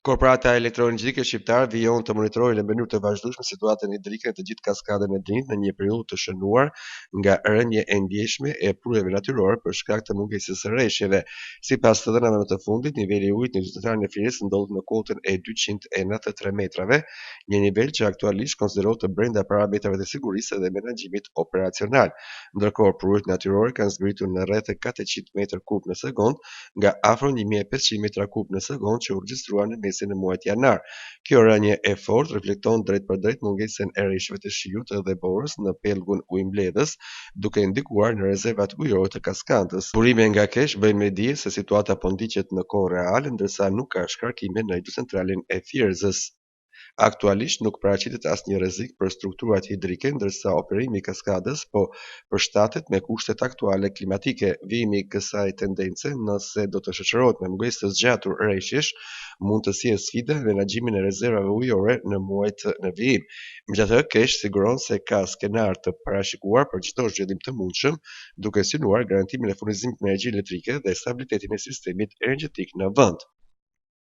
Korporata Elektroenergjike Shqiptare vijon të monitorojë në mënyrë të vazhdueshme situatën hidrike në të gjithë kaskadën e Drinit në një periudhë të shënuar nga rënje e ndjeshme e prurjeve natyrore për shkak të mungesës së rreshjeve. Sipas të dhënave më të fundit, niveli i ujit në qytetarin e Firis ndodhet në kotën e 293 metrave, një nivel që aktualisht konsiderohet të brenda parametrave të sigurisë dhe menaxhimit operacional. Ndërkohë, prurjet natyrore kanë zbritur në rreth 400 metër kub në sekond nga afro 1500 metra kub në sekond që u regjistruan në mesin e muajit janar. Kjo rënje e fortë reflekton drejt për drejt mungesën e rreshjeve të shiut dhe borës në pellgun ujëmbledhës, duke ndikuar në rezervat ujore të kaskadës. Burime nga kesh bëjnë me dije se situata po ndiqet në kohë reale, ndërsa nuk ka shkarkime në hidrocentralin e Thjerëzës. Aktualisht nuk paraqitet asnjë rrezik për strukturat hidrike, ndërsa operimi i kaskadës po përshtatet me kushtet aktuale klimatike. Vijimi i kësaj tendence, nëse do të shoqërohet me mungesë të zgjatur rreshjesh, mund të sjellë sfida në menaxhimin e rezervave ujore në muajt në vijim. Megjithatë, Kesh siguron se ka skenar të parashikuar për çdo zhvillim të mundshëm, duke synuar garantimin e furnizimit me energji elektrike dhe stabilitetin e sistemit energjetik në vend.